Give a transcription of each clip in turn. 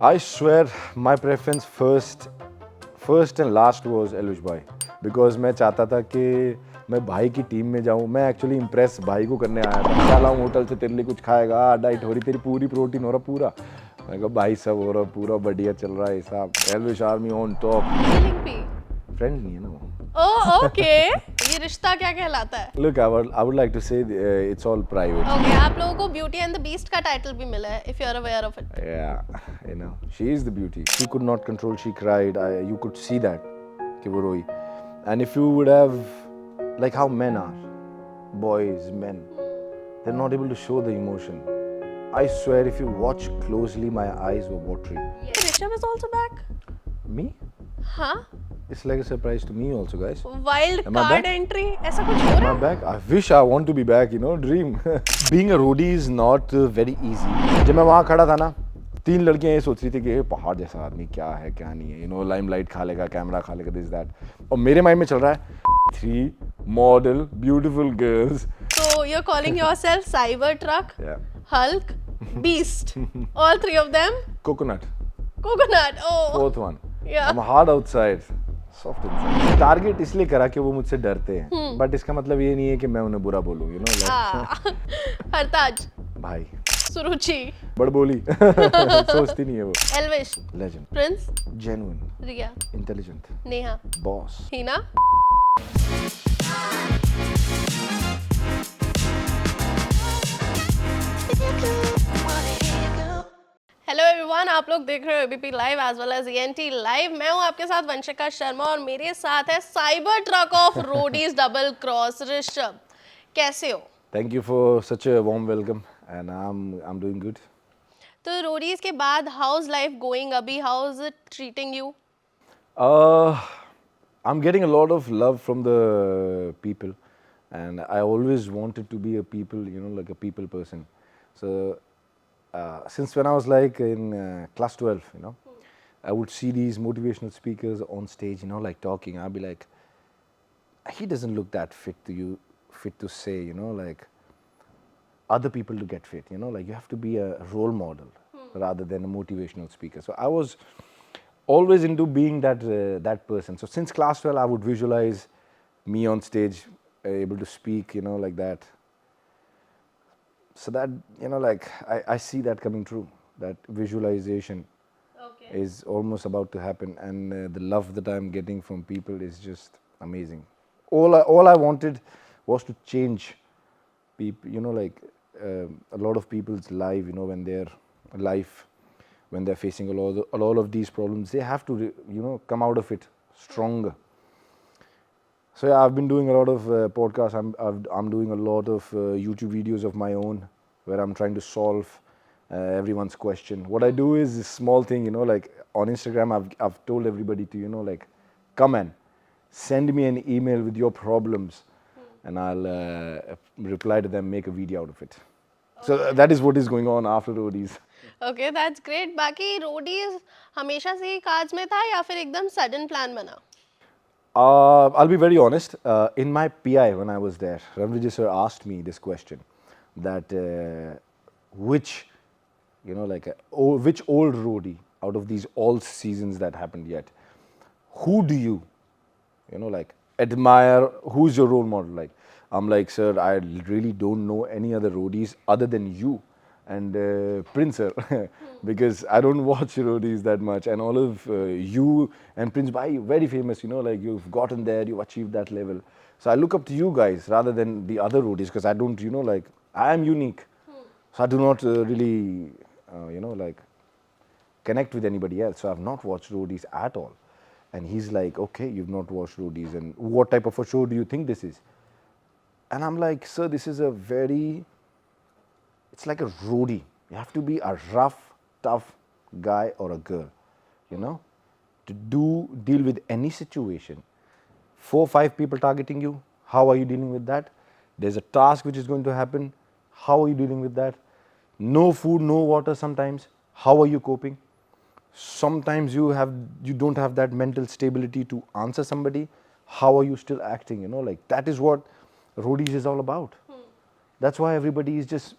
I swear my preference first and last was Elvish भाई because मैं चाहता था कि मैं भाई की टीम में जाऊँ. मैं एक्चुअली इम्प्रेस भाई को करने आया था. चला हूँ होटल से तेरे लिए कुछ खाएगा, डाइट हो रही तेरी पूरी, प्रोटीन हो रहा पूरा. मैं कहा भाई सब हो रहा पूरा बढ़िया चल रहा है हिसाब. Elvish army on top. Feeling भी. फ्रेंड नहीं है ना वो. Oh okay. ये रिश्ता क्या कहलाता है? Look, I would like to say it's all private. Okay, आप लोगों को ब्यूटी एंड द बीस्ट का टाइटल भी मिला है, if you are aware of it. Yeah, you know, she is the beauty. She could not control. She cried. You could see that कि वो रोई. And if you would have, like how men are, boys, men, they're not able to show the emotion. I swear, if you watch closely, my eyes were watery. Rishabh is also back. Me? हाँ, It's like a surprise to me also, guys. Wild Am I card back? Entry ऐसा कुछ हो Am रहा I है? back? I wish I want to be back, you know, dream. Being a roadie is not very easy. जब मैं वहाँ खड़ा था ना, 3 लड़कियाँ ये सोच रही थी कि ये पहाड़ जैसा आदमी क्या है क्या नहीं है, you know, लाइमलाइट खा लेगा, कैमरा खा लेगा, दिस दैट. और मेरे माइंड में चल रहा है 3 model beautiful girls. So you're calling yourself Cybertruck, Yeah. Hulk, Beast, all three of them? Coconut. Coconut. Oh. 4th one. Yeah. I'm hard outside. Soft inside. Target इसलिए करा कि वो मुझसे डरते हैं. बट इसका मतलब ये नहीं है कि मैं उन्हें बुरा बोलूँ, you know, like, हरताज, भाई सुरुचि, बड़बोली सोचती नहीं है वो. Elvish, Legend. Prince, Genuine. Riya, Intelligent. Neha, Boss. Hina. Hello everyone, आप लोग देख रहे हो ABP live as well as ENT live. मैं हूं आपके साथ वंशिका शर्मा और मेरे साथ है cyber truck of Roadies double cross Rishabh. कैसे हो? Thank you for such a warm welcome, and I'm doing good. तो रोडीज के बाद हाउस लाइफ गोइंग अभी, how is it treating you? Uh, I'm getting a lot of love from the people, and I always wanted to be a people, you know, like a people person. So since when I was like in class 12, you know, I would see these motivational speakers on stage, you know, like talking. I'd be like, he doesn't look that fit to say, you know, like other people to get fit, you know, like you have to be a role model rather than a motivational speaker. So I was always into being that person. So since class 12, I would visualize me on stage, able to speak, you know, like that. So that, you know, like I see that coming true. That visualization is almost about to happen, and the love that I'm getting from people is just amazing. All I wanted was to change people, you know, like a lot of people's life, you know, when they're facing a lot of these problems, they have to, you know, come out of it stronger. So yeah, I've been doing a lot of podcasts. I'm doing a lot of YouTube videos of my own, where I'm trying to solve everyone's question. What I do is this small thing, you know, like on Instagram, I've told everybody to, you know, like come and send me an email with your problems, and I'll reply to them, make a video out of it. So that is what is going on after Roadies. Okay, that's great. बाकी Roadies हमेशा से ही काज में था या फिर एकदम sudden plan बना? I'll be very honest. In my PI, when I was there, Ramviji sir asked me this question: that which, you know, like which old roadie out of these all seasons that happened yet, who do you, you know, like admire? Who's your role model? Like, I'm like, sir, I really don't know any other roadies other than you and Prince sir, because I don't watch roadies that much, and all of you and Prince Bhai, very famous, you know, like you've gotten there, you've achieved that level. So I look up to you guys rather than the other roadies, because I don't, you know, like I am unique. So I do not really, you know, like connect with anybody else. So I've not watched roadies at all. And he's like, okay, you've not watched roadies, and what type of a show do you think this is? And I'm like, sir, this is a very, it's like a roadie. You have to be a rough, tough guy or a girl, you know, to deal with any situation. 4, 5 people targeting you. How are you dealing with that? There's a task which is going to happen. How are you dealing with that? No food, no water sometimes. How are you coping? Sometimes you don't have that mental stability to answer somebody. How are you still acting? You know, like that is what roadies is all about. That's why everybody is just,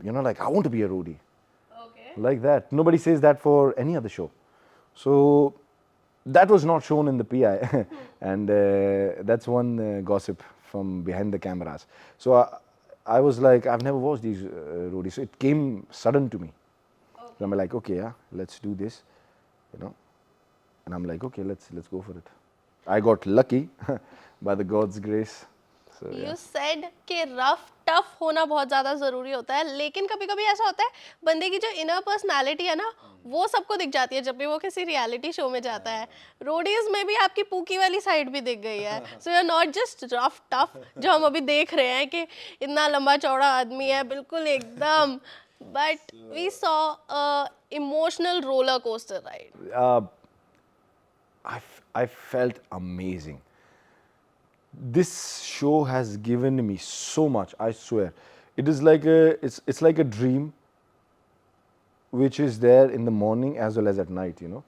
you know, like I want to be a roadie. Okay. like that. Nobody says that for any other show. So that was not shown in the PI, and that's one gossip from behind the cameras. So I was like, I've never watched these roadies. So it came sudden to me. So I'm like, okay, yeah, let's do this, you know. And I'm like, okay, let's go for it. I got lucky by the God's grace. So yeah. You said कि rough tough होना बहुत ज़्यादा ज़रूरी होता है, लेकिन कभी कभी ऐसा होता है बंदे की जो इनर पर्सनालिटी है ना वो सबको दिख जाती है जब भी वो किसी रियलिटी शो में जाता है. रोडीज में भी आपकी पूकी वाली साइड भी दिख गई है. So you are not just rough tough जो हम अभी देख रहे हैं कि इतना लंबा चौड़ा आदमी है बिल्कुल एकदम, but we saw emotional roller coaster ride. I felt amazing. This show has given me so much, I swear. It is like it's like a dream which is there in the morning as well as at night, you know.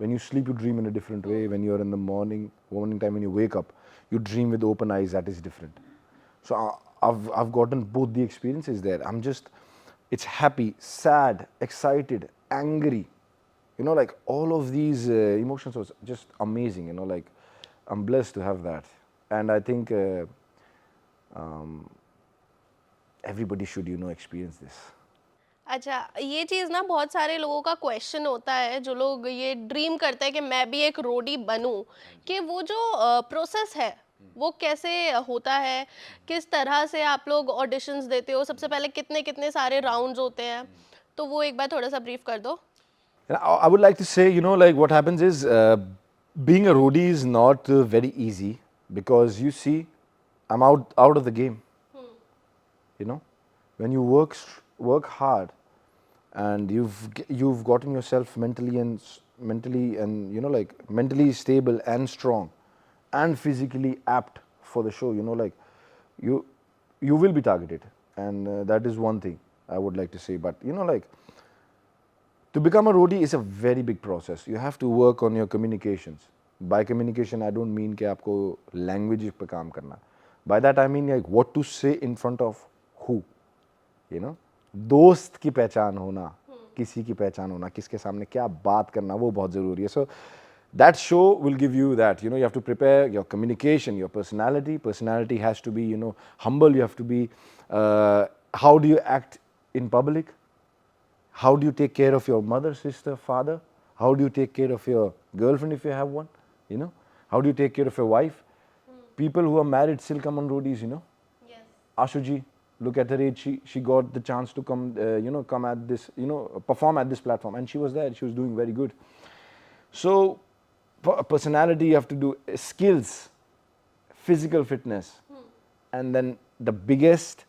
When you sleep, you dream in a different way. When you're in the morning time, when you wake up, you dream with open eyes. That is different. So I've gotten both the experiences there. It's happy, sad, excited, angry. You know, like all of these emotions was just amazing. You know, like I'm blessed to have that, and I think everybody should, you know, experience this. अच्छा, ये चीज़ ना बहुत सारे लोगों का question होता है जो लोग ये ड्रीम करते हैं कि मैं भी एक रोडी बनूं, कि वो जो प्रोसेस है वो कैसे होता है, किस तरह से आप लोग ऑडिशंस देते हो, सबसे पहले कितने कितने सारे राउंड्स होते हैं, तो वो एक बार थोड़ा सा ब्रीफ कर दो. And I would like to say, you know, like what happens is being a roadie is not very easy because you see, I'm out of the game. You know, when you work hard and you've gotten yourself mentally and you know, like mentally stable and strong and physically apt for the show. You know, like you will be targeted, and that is one thing I would like to say. But you know, like, to become a roadie is a very big process. You have to work on your communications. By communication, I don't mean कि आपको language पे काम करना. By that I mean like what to say in front of who. You know, दोस्त की पहचान होना, किसी की पहचान होना, किसके सामने क्या बात करना, वो बहुत ज़रूरी है. So that show will give you that. You know, you have to prepare your communication, your personality. Personality has to be, you know, humble. You have to be. How do you act in public? How do you take care of your mother, sister, father? How do you take care of your girlfriend if you have one? You know, how do you take care of your wife? People who are married still come on roadies, you know. Yes. Ashuji, look at her age. She got the chance to come, you know, come at this, you know, perform at this platform, and she was there. She was doing very good. So, personality, you have to do skills, physical fitness, and then the biggest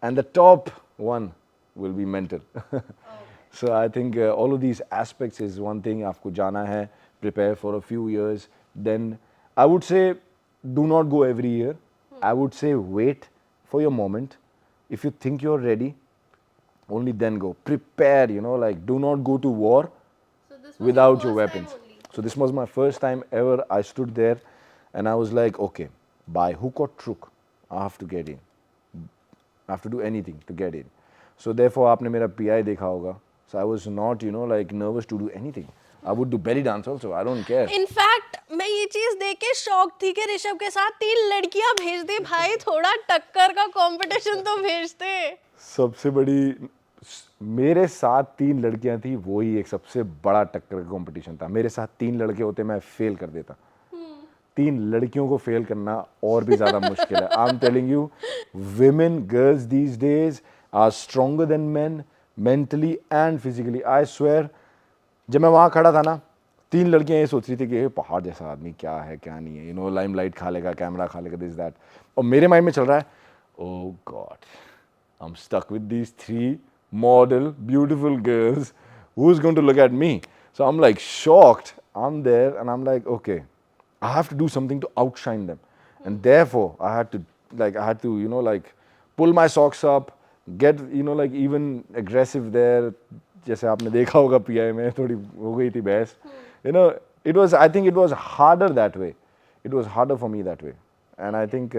and the top one will be mental. So I think all of these aspects is one thing. आपको जाना है, prepare for a few years. Then I would say, do not go every year. I would say wait for your moment. If you think you're ready, only then go. Prepare. You know, like do not go to war So this was without your your first time weapons. only. So this was my first time ever. I stood there, and I was like, okay, by hook or crook, I have to get in. I have to do anything to get in. So therefore, आपने मेरा PI देखा होगा. So I was not, you know, like nervous to do anything. I would do belly dance also. I don't care. In fact मैं ये चीज देख के shock थी कि ऋषभ के साथ 3 लड़कियां भेज दी. भाई थोड़ा टक्कर का कंपटीशन तो भेजते. सबसे बड़ी मेरे साथ 3 लड़कियां थी, वो ही एक सबसे बड़ा टक्कर का कंपटीशन था. मेरे साथ 3 लड़के होते, मैं फेल कर देता. 3 लड़कियों को फेल करना और भी ज्यादा मुश्किल है. I am telling you, women, girls these days are stronger than men mentally and physically. I swear, जब मैं वहाँ खड़ा था ना, 3 लड़कियाँ ये सोच रही थी कि ये पहाड़ जैसा आदमी क्या है क्या नहीं है, यू नो, लाइमलाइट खा लेगा, कैमरा खा लेगा, दिस दैट. और मेरे माइंड में चल रहा है, oh God, I'm stuck with these 3 model beautiful girls. Who's going to look at me? So I'm like shocked. I'm there and I'm like, okay, I have to do something to outshine them. And therefore I had to, you know, like pull my socks up, get, you know, like even aggressive there. जैसे आपने देखा होगा PI में थोड़ी हो गई थी बहस. You know, I think it was harder that way. It was harder for me that way. And I think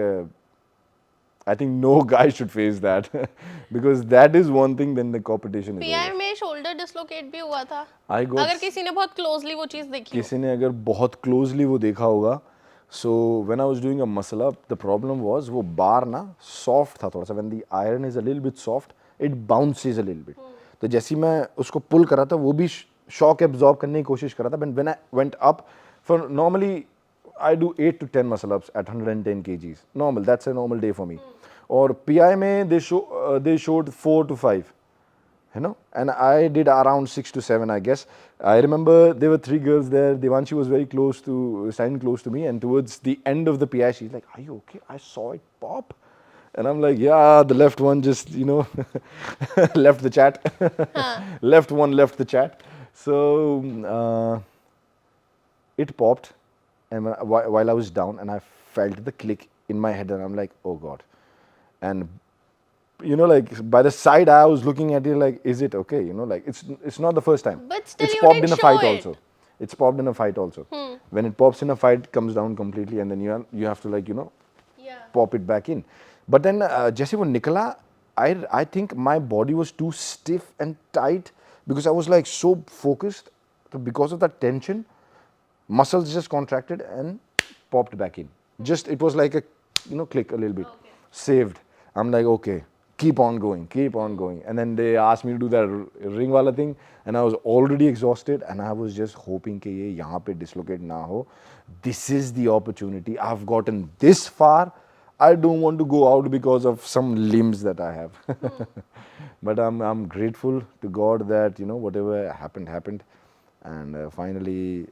no guy should face that because that is one thing. Then the competition is pi over. में shoulder dislocate भी हुआ था? I got अगर किसी ने बहुत closely वो चीज देखी हो। किसी ने अगर बहुत क्लोजली वो देखा होगा, so when I was doing a muscle up the problem was वो बार ना सॉफ्ट था थोड़ा सा, when the iron is a little bit soft it bounces a little bit. तो जैसे ही मैं उसको पुल करा था वो भी शॉक एब्जॉर्ब करने की कोशिश कर रहा था, but when I went up for normally I do 8 to 10 muscle ups at 110 kgs. Normal, that's a normal day for me. और PI में they showed 4 to 5. You know, and I did around 6 to 7, I guess. I remember there were 3 girls there. Devanshi was very close to, standing close to me, and towards the end of the PI, she's like, "Are you okay? I saw it pop." And I'm like, "Yeah, the left one just, left the chat. Left one left the chat." So uh, it popped, and while I was down, and I felt the click in my head, and I'm like, "Oh God!" And like by the side I was looking at it like, is it okay? Like it's not the first time. But still It's you popped didn't in a show fight it. also. It's popped in a fight also. When it pops in a fight, it comes down completely, and then you have to Yeah. pop it back in. But then जैसे वो निकला, I think my body was too stiff and tight because I was like so focused. So because of that tension, muscles just contracted and popped back in. Just it was like a click a little bit. Okay. Saved. I'm like, okay, keep on going, keep on going. And then they asked me to do that ring wala thing, and I was already exhausted, and I was just hoping कि ये यहाँ पे dislocate ना हो. This is the opportunity. I've gotten this far. I don't want to go out because of some limbs that I have. But I'm grateful to God that whatever happened, and finally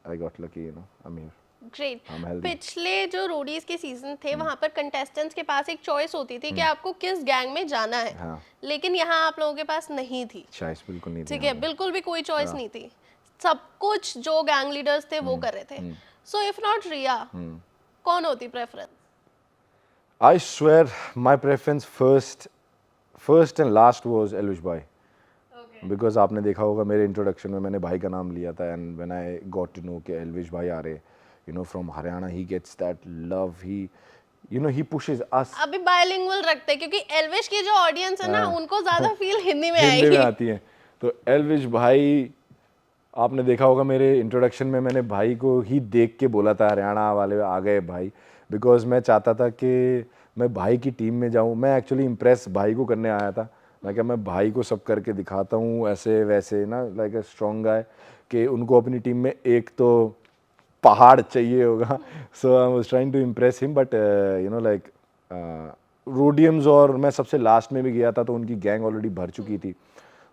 I got lucky. I'm here. Great. I'm healthy. पिछले जो Roadies के season थे वहां पर contestants के पास एक choice होती थी कि आपको किस गैंग में जाना है। हाँ। लेकिन यहाँ आप लोगों के पास नहीं थी। चॉइस बिल्कुल नहीं थी ठीक है, हमें। बिल्कुल भी कोई चॉइस नहीं थी। सब कुछ जो गैंग लीडर्स थे वो कर रहे थे। सो इफ नॉट रिया, कौन होती preference? I swear my preference first and last was Elvish Bhai. Because आपने देखा होगा मेरे इंट्रोडक्शन में मैंने भाई का नाम लिया था, and when I got to know कि एल्विश भाई आ रहे, from Haryana, he gets that love, he pushes us. अभी बायलिंगुअल रखते हैं क्योंकि एल्विश की जो ऑडियंस है ना उनको ज्यादा फील हिंदी में हिंदी में आएगी। आती है। तो एल्विश भाई आपने देखा होगा मेरे इंट्रोडक्शन में मैंने भाई को ही देख के बोला था हरियाणा वाले आ गए भाई, बिकॉज मैं चाहता था कि मैं भाई की टीम में जाऊं। मैं एक्चुअली इम्प्रेस भाई को करने आया था। मैं क्या मैं भाई को सब करके दिखाता हूँ ऐसे वैसे ना, लाइक अ स्ट्रॉन्ग गाय, कि उनको अपनी टीम में एक तो पहाड़ चाहिए होगा। So I was trying to impress him, but like रोडियम्स, और मैं सबसे लास्ट में भी गया था तो उनकी गैंग ऑलरेडी भर चुकी थी,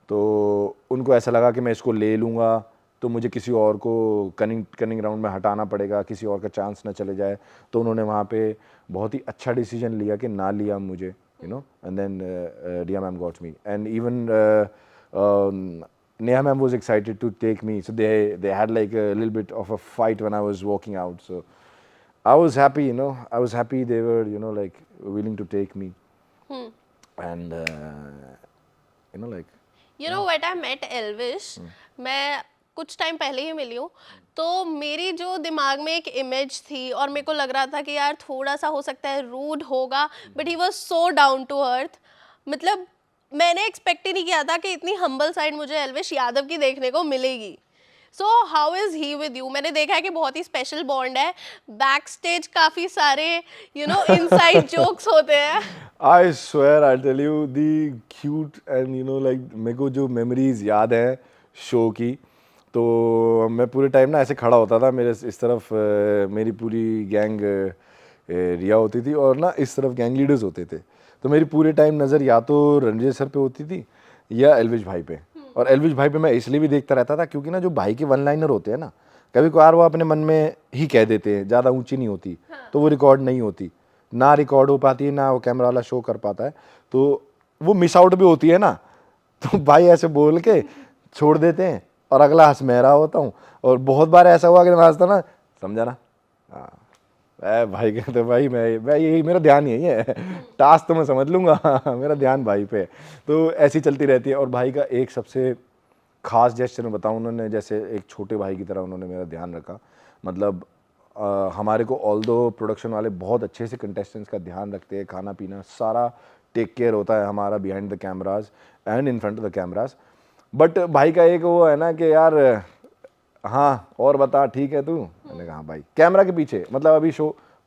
तो उनको ऐसा लगा कि मैं इसको ले लूँगा तो मुझे किसी और को कनिंग राउंड में हटाना पड़ेगा, किसी और का चांस ना चले जाए। तो उन्होंने वहाँ पे बहुत ही अच्छा डिसीजन लिया कि ना लिया मुझे, and then Riya ma'am got me, and even Neha ma'am was excited to take me, so they had like a little bit of a fight when I was walking out. So I was happy, I was happy they were like willing to take me, and like what I met Elvish, मैं कुछ time पहले ही मिली हूँ, तो मेरी जो दिमाग में एक इमेज थी और मेरे को लग रहा था कि यार थोड़ा सा हो सकता है रूड होगा, but he was so down to earth. मतलब मैंने एक्सपेक्ट ही नहीं किया था कि इतनी हम्बल साइड मुझे एल्विश यादव की देखने को मिलेगी। So how is he with you? मैंने देखा है कि बहुत ही स्पेशल बॉन्ड है, बैक स्टेज काफी सारे इनसाइड जोक्स होते हैं। I swear I'll tell you the cute and like मेरे को जो मेमोरीज याद है शो की, तो मैं पूरे टाइम ना ऐसे खड़ा होता था, मेरे इस तरफ मेरी पूरी गैंग रिया होती थी और ना इस तरफ गैंग लीडर्स होते थे, तो मेरी पूरे टाइम नज़र या तो रणजीत सर पे होती थी या एल्विश भाई पे। और एल्विश भाई पे मैं इसलिए भी देखता रहता था क्योंकि ना जो भाई के वन लाइनर होते हैं ना, कभी कभार वो अपने मन में ही कह देते हैं, ज़्यादा ऊंची नहीं होती, तो वो रिकॉर्ड नहीं होती, ना रिकॉर्ड हो पाती है, ना वो कैमरा वाला शो कर पाता है, तो वो मिस आउट भी होती है ना। तो भाई ऐसे बोल के छोड़ देते हैं और अगला हंस मैं रहा होता हूँ। और बहुत बार ऐसा हुआ कि मैं हंसता ना, समझा ना, हाँ भाई कहते भाई मैं यही मेरा ध्यान यही है, टास्क तो मैं समझ लूँगा, मेरा ध्यान भाई पे है। तो ऐसी चलती रहती है। और भाई का एक सबसे खास जेस्चर मैं बताऊँ, उन्होंने जैसे एक छोटे भाई की तरह उन्होंने मेरा ध्यान रखा। मतलब हमारे को ऑल्दो प्रोडक्शन वाले बहुत अच्छे से कंटेस्टेंट्स का ध्यान रखते हैं, खाना पीना सारा टेक केयर होता है हमारा behind the cameras and in front of the cameras. But भाई का एक वो है ना कि यार हाँ और बता ठीक है तू, मैंने कहा हाँ भाई, कैमरा के पीछे मतलब अभी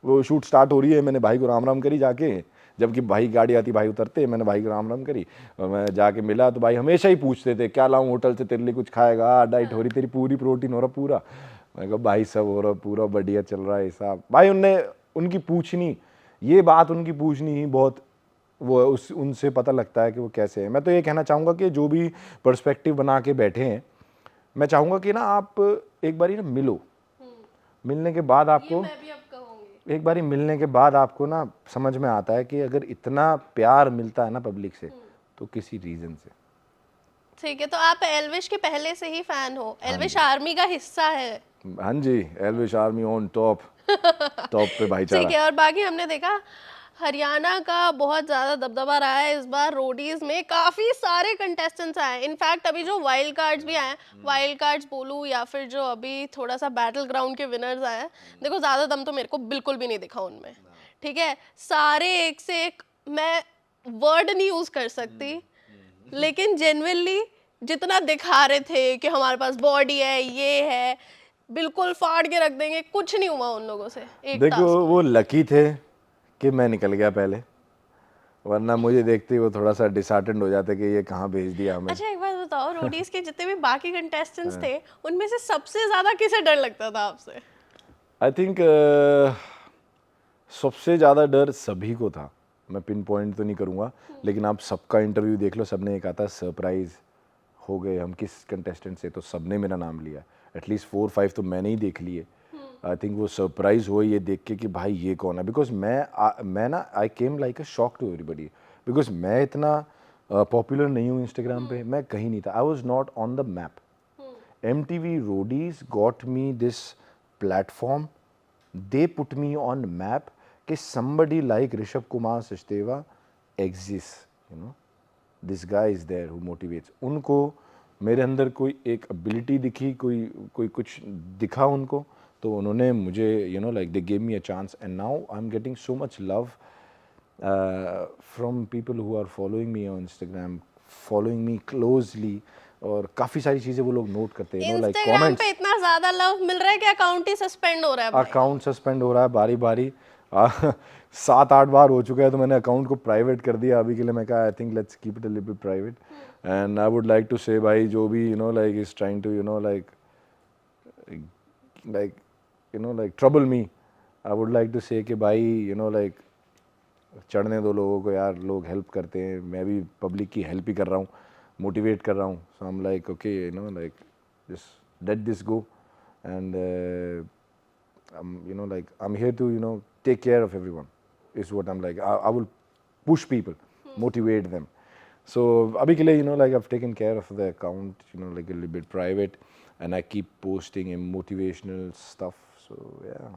वो शूट स्टार्ट हो रही है, मैंने भाई को राम राम करी जाके, जबकि भाई गाड़ी आती भाई उतरते, मैंने भाई को राम राम करी और मैं जाके मिला तो भाई हमेशा ही पूछते थे क्या लाऊं होटल से तेरे लिए, कुछ खाएगा, डाइट हो रही तेरी पूरी, प्रोटीन हो रहा पूरा। मैं कहा भाई सब हो रहा पूरा बढ़िया चल रहा है हिसाब। भाई उनकी पूछनी, ये बात उनकी पूछनी ही बहुत, वो उनसे पता लगता है कि वो कैसे है। मैं तो ये कहना चाहूँगा कि जो भी पर्सपेक्टिव बना के बैठे हैं, मैं चाहूँगा कि ना आप एक बारी ना मिलो, मिलने के बाद आपको, मैं भी अब कहूंगी। एक बारी मिलने के बाद आपको ना समझ में आता है कि अगर इतना प्यार मिलता है ना पब्लिक से तो किसी रीज़न से। ठीक है, तो आप एल्विश के पहले से ही फैन हो, एल्विश आर्मी का हिस्सा है। हाँ जी, Elvish army on top, top पे भाईचारा। ठीक है, और बाकी हमने देखा हरियाणा का बहुत ज़्यादा दबदबा रहा है इस बार रोडीज में, काफ़ी सारे कंटेस्टेंट्स आए। इनफैक्ट अभी जो वाइल्ड कार्ड्स भी आए, वाइल्ड कार्ड्स बोलूँ या फिर जो अभी थोड़ा सा बैटल ग्राउंड के विनर्स आए हैं, देखो ज़्यादा दम तो मेरे को बिल्कुल भी नहीं दिखा उनमें। ठीक है, सारे एक से एक, मैं वर्ड नहीं यूज़ कर सकती, लेकिन जेन्युइनली जितना दिखा रहे थे कि हमारे पास बॉडी है, ये है, बिल्कुल फाड़ के रख देंगे, कुछ नहीं हुआ उन लोगों से एक देखो टास्क में। वो लकी थे कि मैं निकल गया पहले, वरना मुझे देखते ही वो थोड़ा सा डिसहार्टेंड हो जाते कि ये कहाँ भेज दिया हमें। अच्छा एक बात बताओ, रोडीज के जितने भी बाकी कंटेस्टेंट्स थे, उनमें से सबसे ज्यादा किसे डर लगता था आपसे? आई थिंक सबसे ज़्यादा डर सभी को था, मैं पिन पॉइंट तो नहीं करूँगा, लेकिन आप सबका इंटरव्यू देख लो, सबने एक आता सरप्राइज हो गए हम किस कंटेस्टेंट से, तो सबने मेरा नाम लिया, एटलीस्ट 4-5 तो मैंने ही देख लिए। आई थिंक वो सरप्राइज हुआ ये देख के कि भाई ये कौन है, बिकॉज मैं ना I came like a shock to everybody, because मैं इतना पॉपुलर नहीं हूँ इंस्टाग्राम पे, मैं कहीं नहीं था, I was not on the map. MTV Roadies got me this platform. They put me on map कि somebody like Rishabh Kumar Sachdeva exists, you know. This guy is there who motivates. उनको मेरे अंदर कोई एक ability दिखी, कोई कुछ दिखा उनको, तो उन्होंने मुझे you know like they gave me a chance, and now I'm getting so much love from people who are following me on Instagram, following me closely, और काफ़ी सारी चीज़ें वो लोग नोट करते हैं, you know like Instagram comments। पे इतना ज्यादा लव मिल रहा है कि अकाउंट ही सस्पेंड हो रहा है भाई। अकाउंट सस्पेंड हो रहा है बारी बारी, 7-8 बार हो चुका है, तो मैंने अकाउंट को प्राइवेट कर दिया अभी के लिए। मैं कहा I think let's keep it a little private, and I would like to say भाई जो भी you know like is trying to you know like trouble me, I would like to say कि भाई you know like चढ़ने दो लोगों को यार, लोग हेल्प करते हैं, मैं भी पब्लिक की हेल्प ही कर रहा हूँ, मोटिवेट कर रहा हूँ, so I am like okay you know like just let this go, and you know like I'm here to you know take care of everyone is what I'm like. I will push people, motivate them. So abhi ke liye you know like I've taken care of the account you know like a little bit private, and I keep posting motivational stuff, so yeah.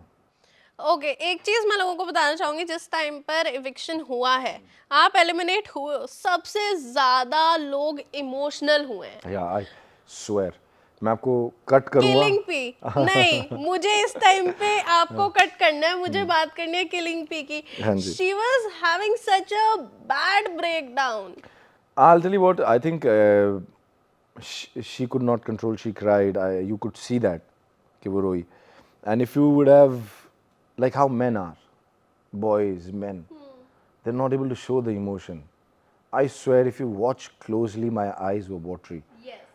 Okay एक चीज मैं लोगों को बताना चाहूंगी, जिस time पर eviction हुआ है, आप एलिमिनेट हुए हो, सबसे ज्यादा लोग इमोशनल हुए हैं। Yeah, I swear मैं आपको कट करूंगा। किलिंग पी, नहीं मुझे इस टाइम पे आपको कट करना है, मुझे बात करनी है किलिंग पी की। हाँ जी। She was having such a bad breakdown. I'll tell you what, I think she could not control, she cried, you could see that कि वो रोई, and if you would have like how men are, boys, men, they're not able to show the emotion. I swear if you watch closely, my eyes were watery,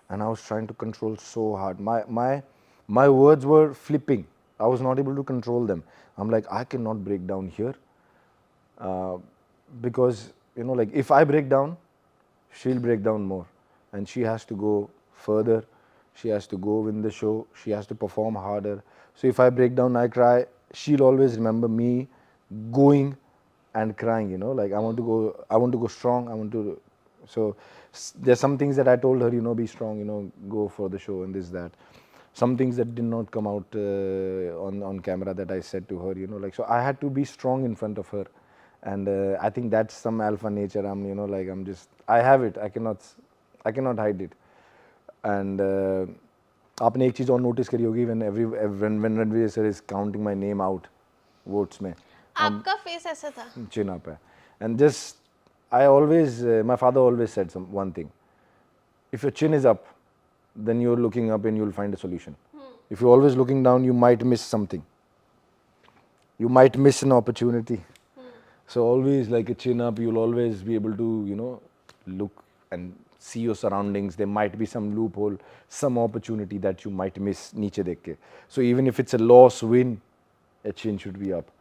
and I was trying to control so hard. My words were flipping. I was not able to control them. I'm like, I cannot break down here, because you know like if I break down, she'll break down more, and she has to go further, she has to go win the show, she has to perform harder. So if I break down, I cry, she'll always remember me going and crying, you know like I want to go strong, I want to. So there's some things that I told her, you know, be strong, you know, go for the show and this that. Some things that did not come out on camera that I said to her, you know like, so I had to be strong in front of her, and I think that's some alpha nature. I'm you know like I'm just, I have it, I cannot hide it. And आपने एक चीज़ और notice करी होगी, when Ranveer sir is counting my name out votes में, आपका face ऐसा था। chin up है, and just I always my father always said one thing, if your chin is up, then you're looking up and you'll find a solution. If you're always looking down, you might miss something. You might miss an opportunity. So always like a chin up, you'll always be able to, you know, look and see your surroundings. There might be some loophole, some opportunity that you might miss niche dekh ke. So even if it's a loss, win, a chin should be up.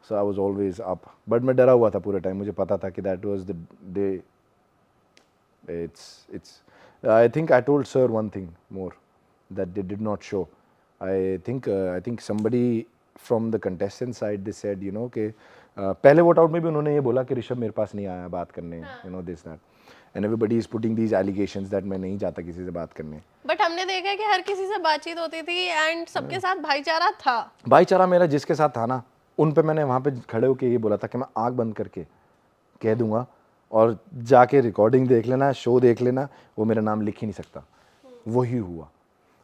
So I was always up. But मैं डरा हुआ था पूरे time. मुझे पता था कि that was the day. I think I told sir one thing more that they did not show. I think somebody from the contestant side, they said, you know, कि पहले वोट आउट में भी उन्होंने ये बोला कि ऋषभ मेरे पास नहीं आया बात करने, you know, this that, and everybody is putting these allegations that मैं नहीं जाता किसी से बात करने. बट हमने देखा है कि हर किसी से बातचीत होती थी एंड सबके साथ भाईचारा था. भाईचारा मेरा जिसके साथ था ना, उन पे मैंने वहाँ पे खड़े होके ये बोला था कि मैं आँख बंद करके कह दूंगा और जाके रिकॉर्डिंग देख लेना, शो देख लेना, वो मेरा नाम लिख ही नहीं सकता. वही हुआ.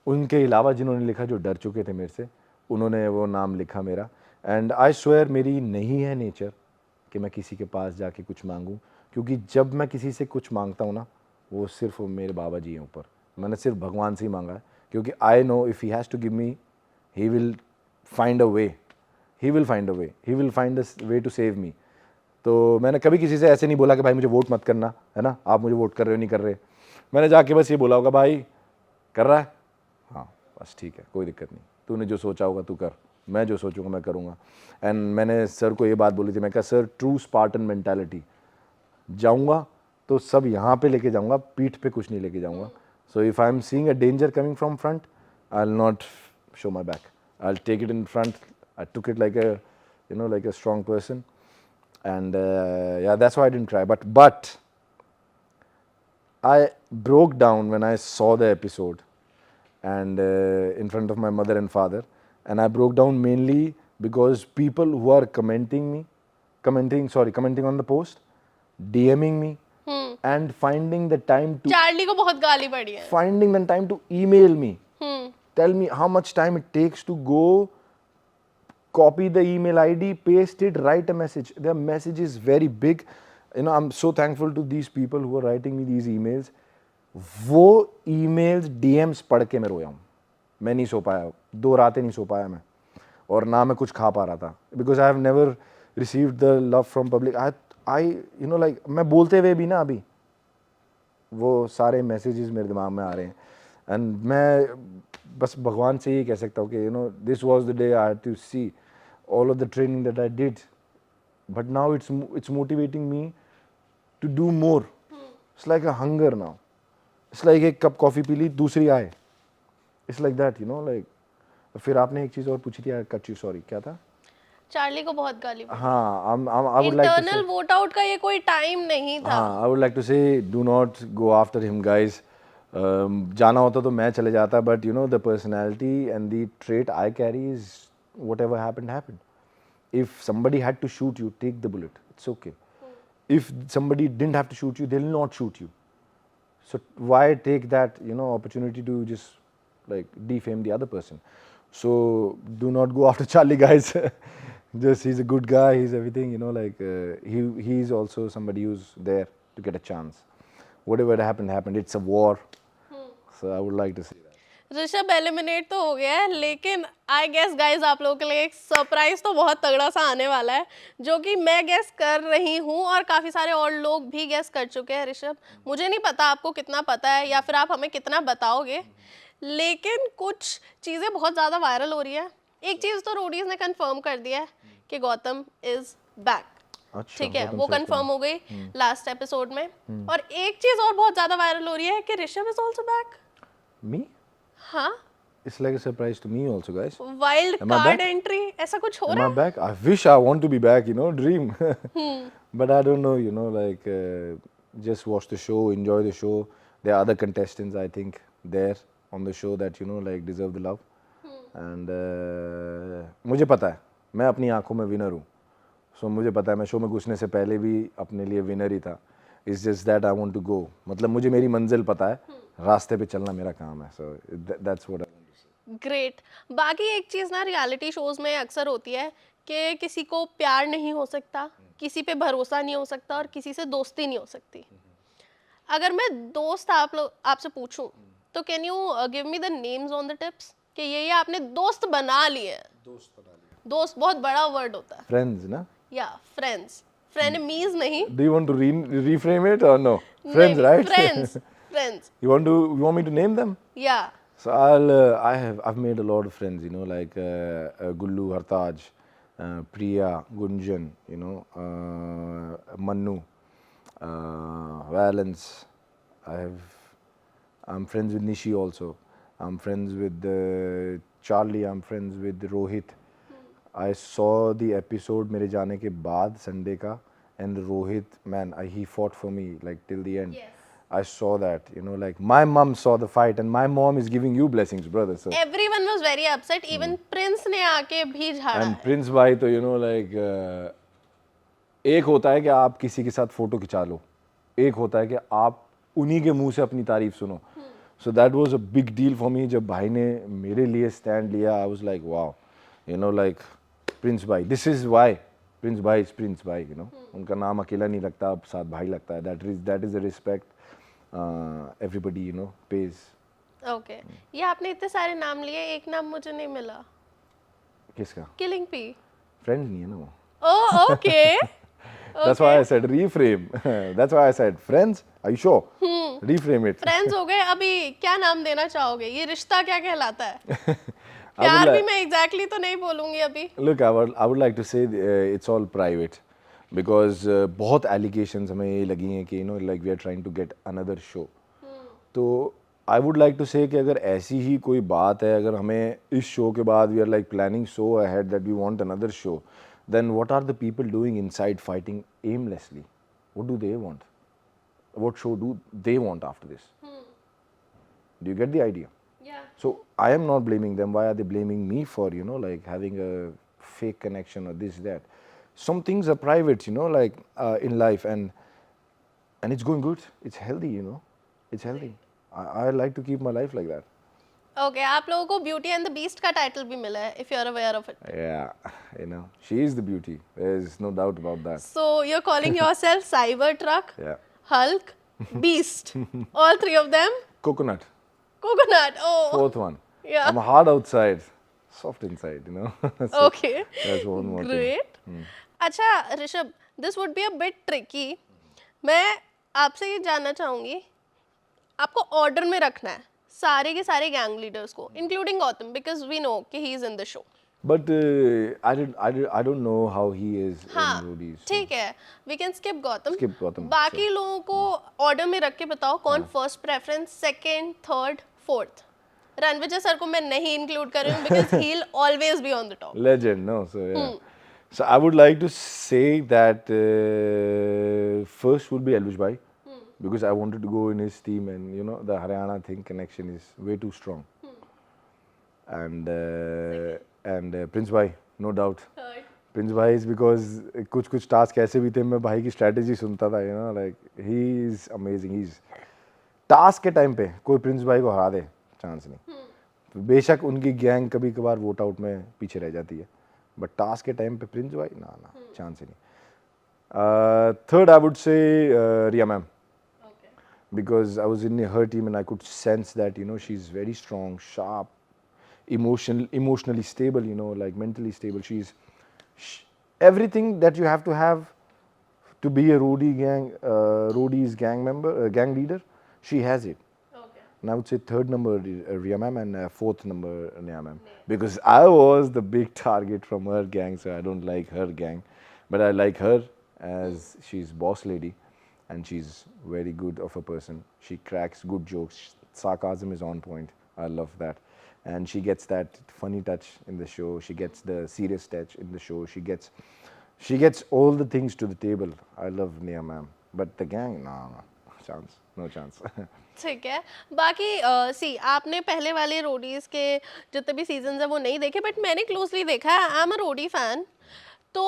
उनके अलावा जिन्होंने लिखा, जो डर चुके थे मेरे से, उन्होंने वो नाम लिखा मेरा. एंड आई स्वेयर मेरी नहीं है नेचर कि मैं किसी के पास जाके कुछ मांगूं, क्योंकि जब मैं किसी से कुछ मांगता हूँ ना, वो सिर्फ मेरे बाबा जी हैं ऊपर. मैंने सिर्फ भगवान से ही मांगा है, क्योंकि I know if he has to give me, he will find a way, he will find a way, he will find a way to save me. तो मैंने कभी किसी से ऐसे नहीं बोला कि भाई मुझे वोट मत करना, है ना, आप मुझे वोट कर रहे हो नहीं कर रहे. मैंने जाके बस ये बोला होगा, भाई कर रहा है, हाँ बस ठीक है, कोई दिक्कत नहीं, तूने जो सोचा होगा तू कर, मैं जो सोचूंगा मैं करूँगा. एंड मैंने सर को ये बात बोली थी, मैं कहा सर ट्रू स्पार्टन मेंटालिटी, जाऊँगा तो सब यहाँ पे लेके जाऊँगा, पीठ पे कुछ नहीं लेके जाऊँगा. So if I am seeing a danger coming from front, I will not show my back, I will take it in front. I took it like a, you know, like a strong person. And yeah, that's why I didn't cry. But I broke down when I saw the episode and in front of my mother and father. And I broke down mainly because people who are commenting on the post, DMing me, and finding the time to Charlie को बहुत गाली पड़ी है. finding the time to email me, tell me how much time it takes to go copy the email ID, paste it, write a message. Their message is very big. You know, I'm so thankful to these people who are writing me these emails. वो emails, DMs पढ़ के मैं रोया हूँ. मैं नहीं सो पाया, 2 रातें नहीं सो पाया मैं, और ना मैं कुछ खा पा रहा था. Because I have never received the love from public. I you know, like मैं बोलते हुए भी ना अभी वो सारे messages मेरे दिमाग में आ रहे हैं. And मैं बस भगवान से ही कह सकता हूँ कि you know, this was the day I had to see all of the training that I did, but now it's motivating me to do more. It's like a hunger now. It's like एक cup coffee P ली, दूसरी आए. It's like that, you know, like. फिर आपने एक चीज़ और पूछी थी, I cut you, sorry, क्या था? चार्ली को बहुत गाली पड़ी. हाँ, I would like to say. Internal vote out का ये कोई टाइम नहीं था. हाँ, I would like to say, do not go after him, guys. जाना होता तो मैं चले जाता, but you know, the personality and the trait I carry is whatever happened. If somebody had to shoot you, take the bullet. It's okay. If somebody didn't have to shoot you, they'll not shoot you. So why take that, you know, opportunity to just like defame the other person? So do not go after Charlie, guys. Just he's a good guy. He's everything, you know. Like he's also somebody who's there to get a chance. Whatever happened. It's a war. So I would like to say that. Rishabh eliminate तो हो गया है, लेकिन I guess guys आप लोगों के लिए एक सरप्राइज तो बहुत तगड़ा सा आने वाला है, जो कि मैं गेस कर रही हूँ और काफ़ी सारे और लोग भी गेस कर चुके हैं. ऋषभ, मुझे नहीं पता आपको कितना पता है या फिर आप हमें कितना बताओगे, लेकिन कुछ चीज़ें बहुत ज़्यादा वायरल हो रही है. एक चीज़ तो रोडीज ने कंफर्म कर दिया है कि गौतम इज बैक. अच्छा, ठीक है, गौतम वो सर कंफर्म हो गई लास्ट एपिसोड में. और एक चीज़ और बहुत ज़्यादा वायरल हो रही है कि Rishabh is also back. Me? हाँ, It's like a surprise to me also, guys. Wild Am I card back? Entry ऐसा कुछ हो Am रहा I है? back? I wish I want to be back, you know, dream. But I don't know, you know, like just watch the show, enjoy the show. There are other contestants, I think, there on the show that, you know, like deserve the love. And मुझे पता है, मैं अपनी आंखों में winner हूँ. So मुझे पता है, मैं शो में घुसने से पहले भी अपने लिए विनर ही था. It's just that I want to go. मतलब मुझे मेरी मंजिल पता है, रास्ते पे चलना मेरा काम है. So that's what I want to say. Great. बाकी एक चीज़ ना रियलिटी शोज में अक्सर होती है कि किसी को प्यार नहीं हो सकता, किसी पे भरोसा नहीं हो सकता और किसी से दोस्ती नहीं हो सकती. अगर मैं दोस्त आपसे पूछूं तो can you give me the names on the tips कि ये आपने दोस्त बना लिए हैं? दोस्त बहुत बड़ा वर्ड होता है. Friends, na? या फ्रेंड्स, फ्रेनेमीज नहीं. Do you want to reframe it or no? Friends, नहीं, right? Friends, friends. You want me to name them? या So I've made a lot of friends, you know, like Gullu, Hartaj, Priya, Gunjan, you know, Mannu, Valence. I'm friends with Nishi also. I'm friends with Charlie. I'm friends with Rohit. I saw the episode मेरे जाने के बाद Sunday का, and Rohit, man, he fought for me like till the end. Yes. I saw that, you know, like my mom saw the fight, and my mom is giving you blessings, brother. So everyone was very upset. Even Prince ने आके भी झाड़ा and है. Prince भाई तो you know like एक होता है कि आप किसी के साथ फोटो खिंचा लो, एक होता है कि आप उन्हीं के मुंह से अपनी तारीफ सुनो. So that was a big deal for me जब भाई ने मेरे लिए stand लिया. I was like wow, you know, like Prince भाई, this is why Prince भाई is Prince भाई, you know. उनका नाम अकेला नहीं लगता, अब साथ भाई लगता है. That is the respect everybody, you know, pays. Okay. ये आपने इतने सारे नाम लिए, एक नाम मुझे नहीं मिला. किसका? Killing P. Friends नहीं है ना वो. Oh okay. That's why I said reframe. That's why I said friends. Are you sure? Reframe it. Friends हो गए. अभी क्या नाम देना चाहोगे? ये रिश्ता क्या कहलाता है? I would प्यार भी like- मैं एग्जैक्टली तो नहीं बोलूंगी अभी. Look, I would like to say it's all private because बहुत allegations हमें ये लगी हैं कि you know like we are trying to get another show. तो I would like to say कि अगर ऐसी ही कोई बात है, अगर हमें इस शो के बाद we are like planning so ahead that we want another show, then what are the people doing inside fighting aimlessly? What do they want? What show do they want after this? Do you get the idea? Yeah. So I am not blaming them. Why are they blaming me for, you know, like having a fake connection or this, that? Some things are private, you know, like in life, and it's going good. It's healthy, you know. It's healthy. I like to keep my life like that. Okay. आप लोगों को beauty and the beast का title भी मिला है, if you are aware of it. Yeah, you know, she is the beauty. There's no doubt about that. So you're calling yourself Cybertruck, Yeah. Hulk, Beast, all three of them. Coconut, Coconut. Oh. fourth one. Yeah. I'm hard outside, soft inside, you know. So Okay. that's one more thing. Great. अच्छा Rishabh, this would be a bit tricky. मैं आपसे ये जानना चाहूंगी, आपको order में रखना है सारे के सारे गैंग लीडर्स को, including Gautam, because we know कि he is in the show. But I don't know how he is हाँ in Rudy's. so- ठीक है, we can skip Gautam. Skip Gautam, बाकी लोगों को ऑर्डर में रख के बताओ कौन first preference, second, third, fourth. Ranvijay sir को मैं नहीं इंक्लूड कर रही हूँ because he will always be on the top. Legend, no? So yeah. So I would like to say that first would be Elvish Bhai because I wanted to go in his team, and you know the Haryana thing connection is way too strong. And Prince Bhai, no doubt. Prince Bhai is because कुछ task ऐसे भी थे मैं भाई की strategy सुनता था, you know, like he is amazing. He's task के टाइम पे कोई प्रिंस भाई को हरा दे चांस नहीं. बेशक उनकी गैंग कभी कभार वोट आउट में पीछे रह जाती है, बट टास्क के टाइम पे प्रिंस भाई ना चांस ही नहीं. Third I would say Riya ma'am because I was in her team and I could sense that, you know, she's very strong, sharp, emotionally stable, you know, like mentally stable. Everything that you have to have to be a Roadie's gang member, gang leader, she has it. Okay. And I would say third number Riya ma'am and fourth number Neha ma'am, because I was the big target from her gang, so I don't like her gang, but I like her as she's boss lady. And she's very good of a person. She cracks good jokes. Sarcasm is on point. I love that. And she gets that funny touch in the show. She gets the serious touch in the show. She gets all the things to the table. I love Neha ma'am. But the gang, no chance. ठीक है. बाकी सी आपने पहले वाले Roadies के जितने भी season है वो नहीं देखे, बट मैंने क्लोजली देखा है. I am a Roadie fan. तो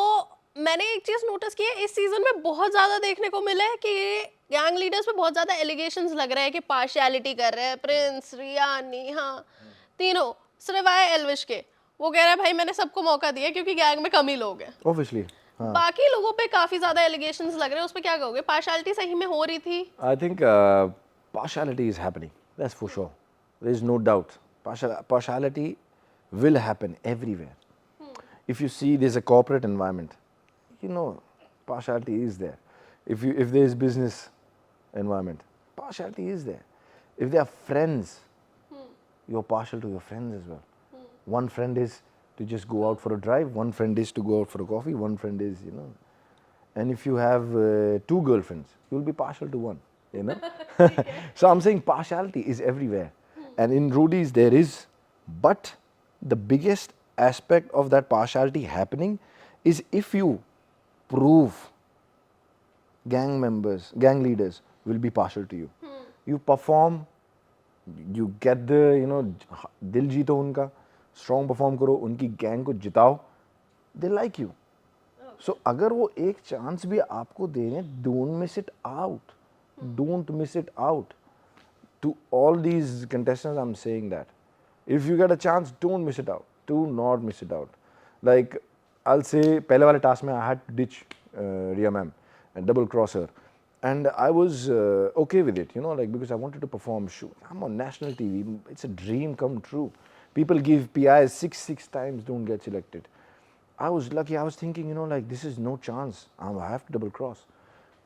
मैंने एक चीज़ नोटिस की है, इस सीजन में बहुत ज़्यादा देखने को मिला है कि गैंग लीडर्स पे बहुत ज़्यादा एलिगेशंस लग रहे हैं कि पार्शियलिटी कर रहे हैं. प्रिंस, रिया, नेहा, तीनों सिवाय एल्विश के. वो कह रहा है भाई मैंने सबको मौका दिया क्योंकि गैंग में कम ही लोग हैं. Obviously, बाकी लोगों पे काफी ज्यादा एलिगेशंस लग रहे हैं, उस पे क्या कहोगे? पार्शियलिटी सही में हो रही थी? I think partiality is happening. That's for sure. There is no doubt. Partiality will happen everywhere. If you see there's a corporate environment, you know, partiality is there. If there is business environment, partiality is there. If they are friends, you're partial to your friends as well. One friend is to just go out for a drive, one friend is to go out for a coffee, one friend is, you know. And if you have two girlfriends, you'll be partial to one, you know. So I'm saying partiality is everywhere. And in Rudy's there is, but the biggest aspect of that partiality happening is if you prove gang members, gang leaders will be partial to you. You perform, you get the, you know, दिल जीतो उनका, strong perform करो, उनकी gang को जिताओ, they like you. So अगर वो एक chance भी आपको दे रहे हैं, don't miss it out. Don't miss it out. To all these contestants, I'm saying that if you get a chance, don't miss it out. Do not miss it out. Like I'll say, पहले वाले task में I had to ditch Riya ma'am and double cross her, and I was okay with it, you know, like because I wanted to perform. Shoot, I'm on national TV. It's a dream come true. People give PIs six times, don't get selected. I was lucky. I was thinking, you know, like this is no chance. I have to double cross,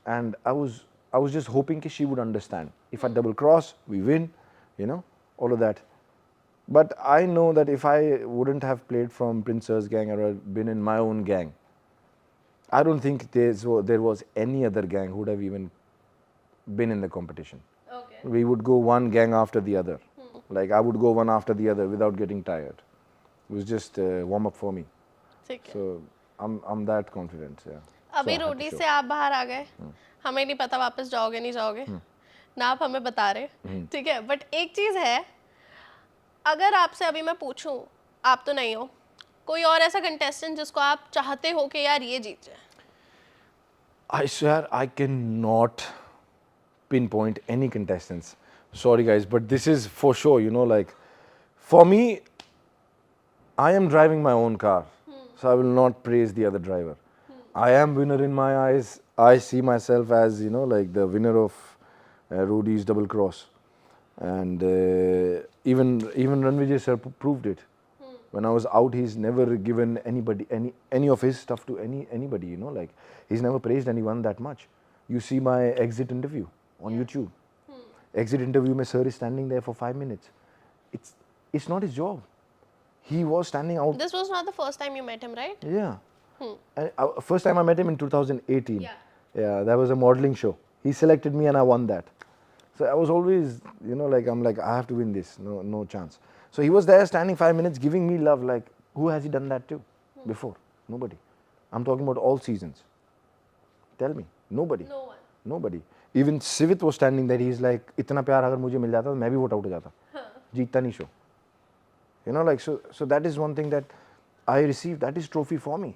and I was just hoping that she would understand. If I double cross, we win, you know, all of that. But I know that if I wouldn't have played from Prince's gang or been in my own gang, I don't think there was any other gang who would have even been in the competition. Okay. We would go one gang after the other. Like I would go one after the other without getting tired. It was just warm up for me. ठीक है। So I'm that confident. Yeah. अभी So I had to रोडी show. से आप बाहर आ गए, हमें नहीं पता वापस जाओगे नहीं जाओगे, ना आप हमें बता रहे, ठीक है। बट एक चीज है, अगर आपसे अभी मैं पूछूं, आप तो नहीं हो, कोई और ऐसा कंटेस्टेंट जिसको आप चाहते हो कि यार ये जीत जाए? I swear I cannot pinpoint any contestants. Sorry guys, but this is for sure, you know, like for me, I am driving my own car, so I will not praise the other driver. I am winner in my eyes. I see myself as, you know, like the winner of Rudy's double cross, and even Ranvijay sir proved it. When I was out, he's never given anybody any of his stuff to anybody. You know, like he's never praised anyone that much. You see my exit interview on YouTube. Exit interview, my sir is standing there for 5 minutes. It's not his job. He was standing out. This was not the first time you met him, right? Yeah. And first time I met him in 2018. Yeah, that was a modeling show. He selected me and I won that. So I was always, you know, like I'm like I have to win this. No chance. So he was there standing 5 minutes giving me love. Like who has he done that to before? Nobody. I'm talking about all seasons. Tell me, nobody. No one. Nobody. Even Sivit was standing there. He's like, इतना प्यार अगर मुझे मिल जाता तो मैं भी vote out हो जाता. जीतता नहीं show. You know, like so that is one thing that I received. That is trophy for me.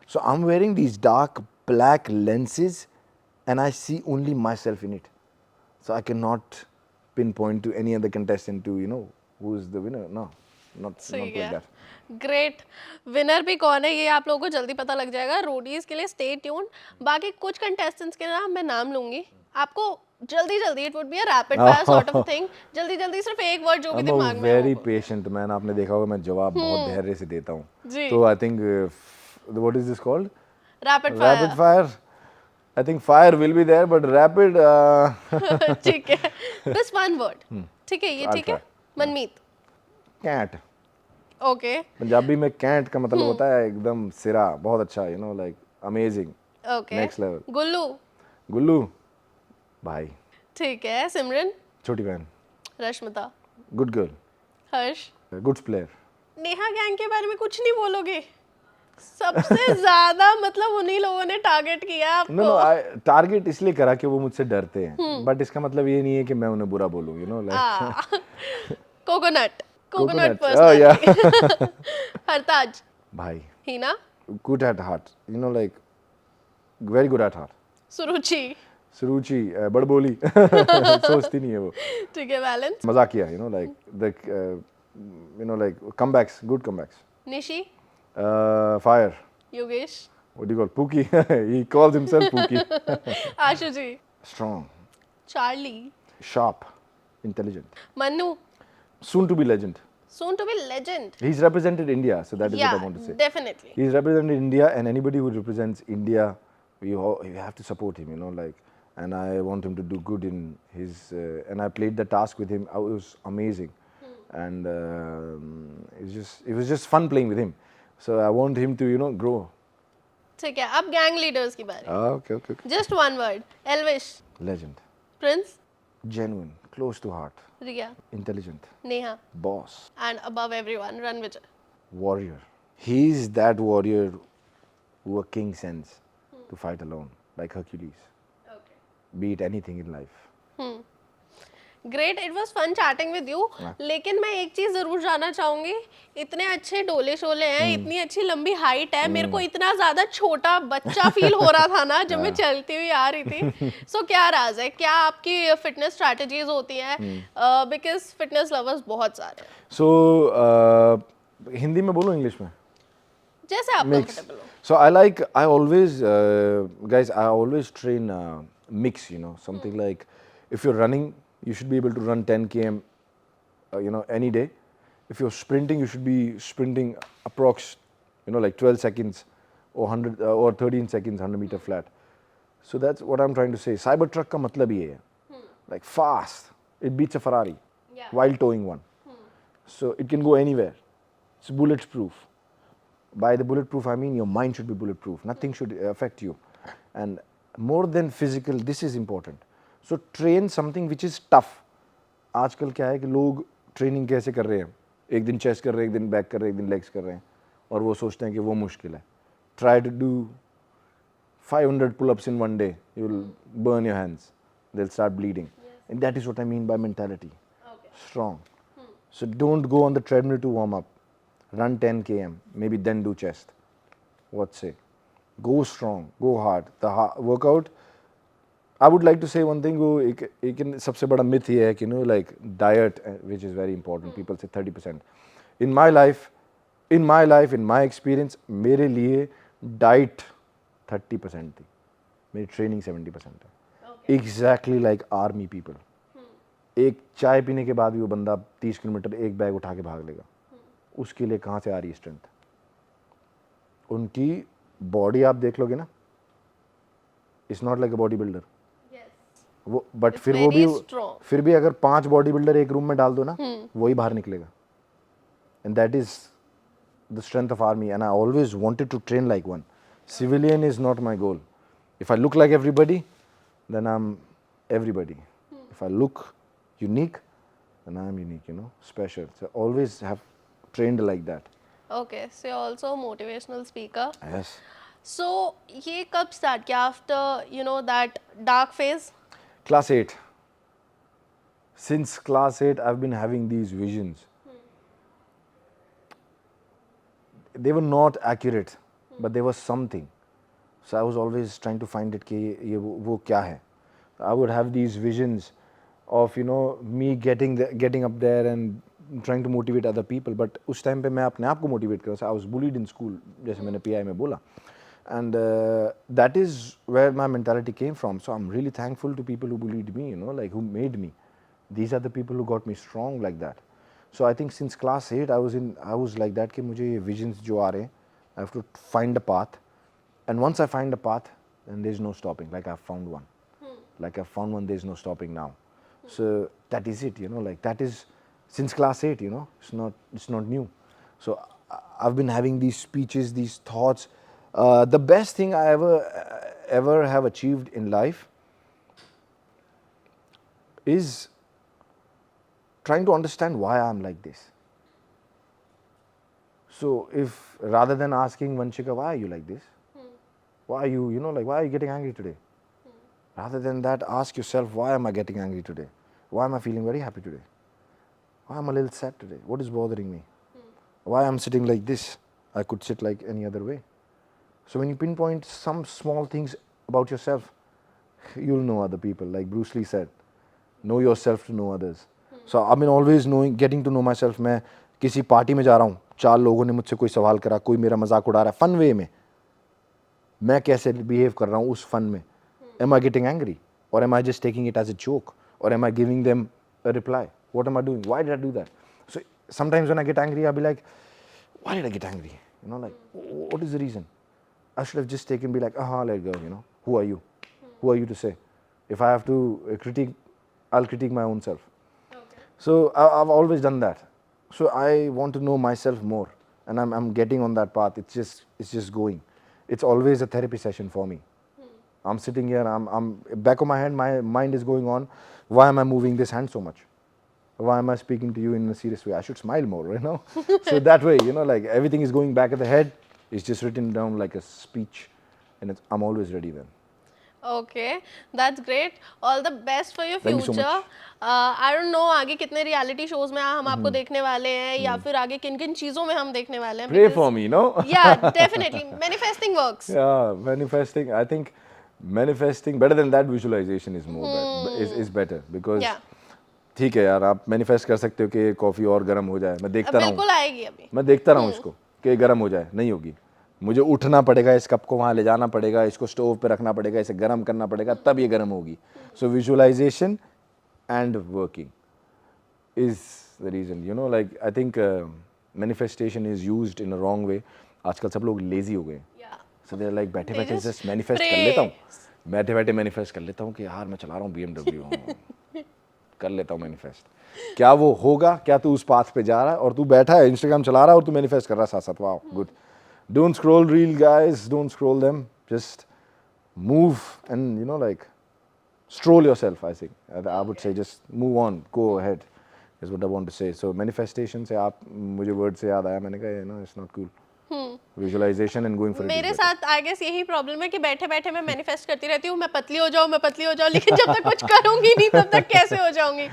So I'm wearing these dark black lenses, and I see only myself in it. So I cannot pinpoint to any other contestant to, you know, who is the winner. No, not सही like है। that. Great. Winner भी कौन है ये आप लोगों को जल्दी पता लग जाएगा। रोडीज के लिए स्टे ट्यून। बाकी कुछ कंटेस्टेंट्स के नाम मैं नाम लूंगी, आपको जल्दी जल्दी, it would be a rapid fire sort of thing, जल्दी जल्दी सिर्फ एक वर्ड जो भी I'm दिमाग a में हो। very patient man. आपने देखा होगा मैं जवाब बहुत धैर्य से देता हूँ. जी। So I think what is this called? Rapid Rapid fire. fire. I think fire will be there, but rapid. ठीक है, बस वन वर्ड। ठीक है, ये I'll ठीक है। try. मनमीत। Cat. ओके पंजाबी में कैंट का मतलब होता है एकदम सिरा, बहुत अच्छा, you know, like amazing, okay. Next level. Gullu. Gullu भाई, ठीक है। सिमरन। छोटी बहन, Rashmita. Good girl, Harsh. Good player. Neha gang के बारे में कुछ नहीं बोलोगे? सबसे ज्यादा मतलब उन्हीं लोगों ने टारगेट किया आपको। नो टारगेट इसलिए करा कि वो मुझसे डरते हैं, बट इसका मतलब ये नहीं है कि मैं उन्हें बुरा बोलूं, you know, like coconut Coconut. Personality. Hartaj. भाई, Heena. Good at heart, you know, like very good at heart. Suruchi. Suruchi बड़बोली, सोचती नहीं है वो. ठीक है। बैलेंस। मजाक किया, you know, like the you know, like comebacks, good comebacks. Nishi. Fire. Yogesh. What do you call Pookie? He calls himself Pookie. Ashu ji. Strong, Charlie. sharp, intelligent. Mannu. Soon to be legend. Soon to be legend. He's represented India, so that is what I Yeah, want to say. definitely. He's represented India, and anybody who represents India, you have to support him. You know, like, and I want him to do good in his. And I played the task with him. It was amazing, and it was just fun playing with him. So I want him to grow. ठीक है, अब gang leaders की बारी. Okay, okay, okay. Just one word. Elvish. Legend, Prince. genuine, close to heart, Riya. intelligent, Neha. boss, And above everyone, Ranvijay. warrior. He's that warrior who a king sends to fight alone, like Hercules. Okay. Be it anything in life. Great, it was fun chatting with you. लेकिन मैं एक चीज जरूर जानना चाहूंगी, इतने अच्छे डोले शोले हैं, इतनी अच्छी लंबी हाइट है, मेरे को इतना ज्यादा छोटा बच्चा फील हो रहा था ना जब मैं चलती हुई आ रही थी. सो क्या राज है, क्या आपकी फिटनेस स्ट्रैटेजीज होती हैं, बिकॉज फिटनेस लवर्स बहुत सारे हैं. So हिंदी में बोलो इंग्लिश में. जैसे आप Mix. कंफर्टेबल हो. So I always guys, I always train mix. Something like if you're running, you should be able to run 10 km, any day. If you're sprinting, you should be sprinting approx, like 12 seconds or 100 or 13 seconds, 100 meter flat. So that's what I'm trying to say. Cybertruck का मतलब ये है, like fast. It beats a Ferrari while towing one. So it can go anywhere. It's bulletproof. By the bulletproof, I mean your mind should be bulletproof. Nothing should affect you. And more than physical, this is important. So train something which is tough. आजकल क्या है कि लोग training कैसे कर रहे हैं, एक दिन चेस्ट कर रहे हैं, एक दिन बैक कर रहे हैं, एक दिन लेग्स कर रहे हैं, और वो सोचते हैं कि वो मुश्किल है. Try to do 500 pull-ups in one day. You will burn your hands. They'll start bleeding. And that is what I mean by mentality. Strong. So don't go on the treadmill to warm up. Run 10 km, maybe then do chest. What say? Go strong, go hard. The workout, I would like to say one thing. एक सबसे बड़ा myth ये है कि like diet, which is very important. People say 30%. In my life, in my experience, मेरे लिए diet 30% थी. मेरी training 70% है. Exactly like army people. एक चाय पीने के बाद भी वो बंदा 30 किलोमीटर एक बैग उठा के भाग लेगा. उसके लिए कहाँ से आ रही है स्ट्रेंथ? उनकी बॉडी आप देख लोगे ना, it's not like a body builder. वो बट फिर भी अगर 5 बॉडी बिल्डर एक रूम में डाल दो ना, वही बाहर निकलेगा. And that is the strength of army. And I always wanted to train like one. Civilian is not my goal. If I look like everybody, then I am everybody. If I look unique, then I am unique, special. So always have trained like that. Okay, so you're also a motivational speaker. Yes. So ये कब start किया, after that dark phase? Class 8. Since class 8, I've been having these visions. They were not accurate, but there was something. So I was always trying to find it कि ये वो क्या है. I would have these visions of me getting up there and trying to motivate other people. But उस time पे मैं अपने आप को motivate कर रहा था. I was bullied in school, जैसे मैंने PI में बोला. And that is where my mentality came from. So I'm really thankful to people who bullied me, like who made me. These are the people who got me strong like that. So I think since class 8, I was like that कि मुझे ये visions जो आ रहे हैं, I have to find a path. And once I find a path, then there's no stopping. Like I've found one. Like I've found one, there's no stopping now. So that is it, like that is since class 8, it's not new. So I've been having these speeches, these thoughts. The best thing I ever have achieved in life is trying to understand why I'm like this. So if rather than asking Vanshika, why are you like this? Why are you, why are you getting angry today? Rather than that, ask yourself, why am I getting angry today? Why am I feeling very happy today? Why am I a little sad today? What is bothering me? Why I'm sitting like this? I could sit like any other way. So when you pinpoint some small things about yourself, you'll know other people. Like Bruce Lee said, know yourself to know others. So I've been always getting to know myself. मैं किसी party में जा रहा हूँ, 4 लोगों ने मुझसे कोई सवाल करा, कोई मेरा मजाक उड़ा रहा है, फन वे में. मैं कैसे बिहेव कर रहा हूँ उस फन में. Am I getting angry? Or am I just taking it as a joke? Or am I giving them a reply? What am I doing? Why did I do that? So sometimes when I get angry, I'll be like, why did I get angry? You know, like, what is the reason? I should have just taken, be like, let it go, you know. Who are you? Who are you to say? If I have to critique, I'll critique my own self. Okay. So I've always done that. So I want to know myself more, and I'm getting on that path. It's just going. It's always a therapy session for me. I'm sitting here. I'm back of my head. My mind is going on. Why am I moving this hand so much? Why am I speaking to you in a serious way? I should smile more, you know. So that way, you know, like everything is going back at the head. It's just written down like a speech, and I'm always ready then. Okay, that's great. All the best for your Thank you so future. much. I don't know आगे कितने reality shows में हम आपको देखने वाले हैं या फिर आगे किन किन चीजों में हम देखने वाले हैं. Pray because- for me, no? Yeah, definitely. Manifesting works. Yeah, manifesting. I think manifesting better than that. Visualization is more is better because Yeah. ठीक है यार, आप मैनिफेस्ट कर सकते हो कि कॉफी और गर्म हो जाए. मैं देखता रहूँ. बिल्कुल आएगी अभी. मैं देखता रहूँ इसको कि गर्म हो जाए. नहीं होगी. मुझे उठना पड़ेगा, इस कप को वहाँ ले जाना पड़ेगा, इसको स्टोव पे रखना पड़ेगा, इसे गर्म करना पड़ेगा, तब ये गर्म होगी. So visualisation and working is the reason. You know, like I think manifestation is used in a wrong way. आजकल सब लोग लेजी हो गए. Yeah. सो दे लाइक बैठे बैठे just जस्ट मैनिफेस्ट कर pray. लेता हूँ. बैठे बैठे मैनिफेस्ट कर लेता हूँ कि यार मैं चला रहा हूँ BMW. कर लेता हूँ मैनिफेस्ट. क्या वो होगा? क्या तू उस पाथ पे जा रहा है और तू बैठा है इंस्टाग्राम चला रहा है और तू मैनिफेस्ट कर रहा है साथ साथ. Wow, good. Don't scroll reel, guys. Don't scroll them. Just move and, you know, like stroll yourself. I think I would say just move on, go ahead. Is what I want to say. So manifestation से आप मुझे word से याद आया. मैंने कहा, you know, it's not cool. Visualization and going for it. मेरे is better. साथ आई गेस यही प्रॉब्लम है कि बैठे बैठे मैं मैनिफेस्ट करती रहती हूँ मैं पतली हो जाऊँ लेकिन जब तक कुछ करूंगी नहीं तब तक कैसे हो जाऊंगी.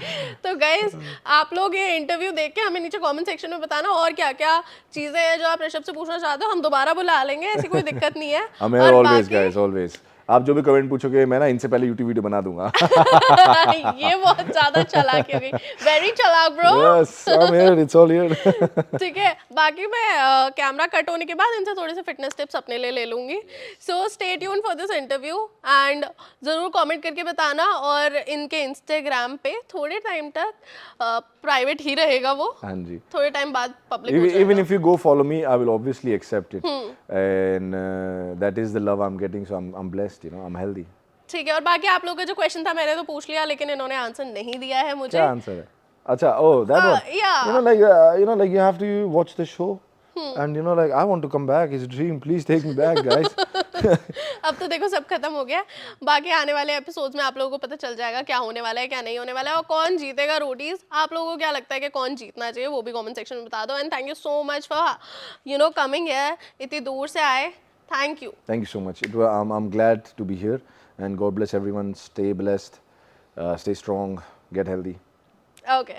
तो गाइस आप लोग ये इंटरव्यू देख के हमें नीचे कमेंट सेक्शन में बताना और क्या क्या चीजें हैं जो आप ऋषभ से पूछना चाहते हो. हम दोबारा बुला लेंगे, ऐसी कोई दिक्कत नहीं है. I'm here always, guys, always. आप जो भी कमेंट पूछोगे मैं ना इनसे पहले यूट्यूब वीडियो बना दूंगा. ये बहुत ज्यादा चालाक हो गई. वेरी चालाक bro. Yes, I'm here. It's all here. ठीक है, बाकी मैं कैमरा कट होने के बाद इनसे थोड़े से फिटनेस टिप्स अपने लिए ले लूंगी. So stay tune for this interview and ज़रूर कमेंट करके बताना. और इनके इंस्टाग्राम पे थोड़े टाइम तक प्राइवेट ही रहेगा वो. हाँ जी. थोड़े टाइम बाद पब्लिक हो Even जाएगा. if you go follow me, I will obviously accept it, and that is the love I'm getting. So I'm blessed, you know, I'm healthy. ठीक है, और बाकी आप लोगों का जो क्वेश्चन था मैंने तो पूछ लिया लेकिन इन्होंने आंसर नहीं दिया है मुझे. क्या आंसर है? अच्छा, oh, that one. Yeah. You know, like you have to watch the show, and you know, like I want to come back. It's a dream. Please take me back, guys. अब तो देखो सब खत्म हो गया. बाकी आने वाले एपिसोड्स में आप लोगों को पता चल जाएगा क्या होने वाला है क्या नहीं होने वाला है और कौन जीतेगा रोडीज. आप लोगों को क्या लगता है कि कौन जीतना चाहिए वो भी कमेंट सेक्शन में बता दो. And thank you so much for coming here. इतनी दूर से आए. Thank you. Thank you so much. I'm glad to be here, and God bless everyone. Stay blessed, stay strong, get healthy. Okay.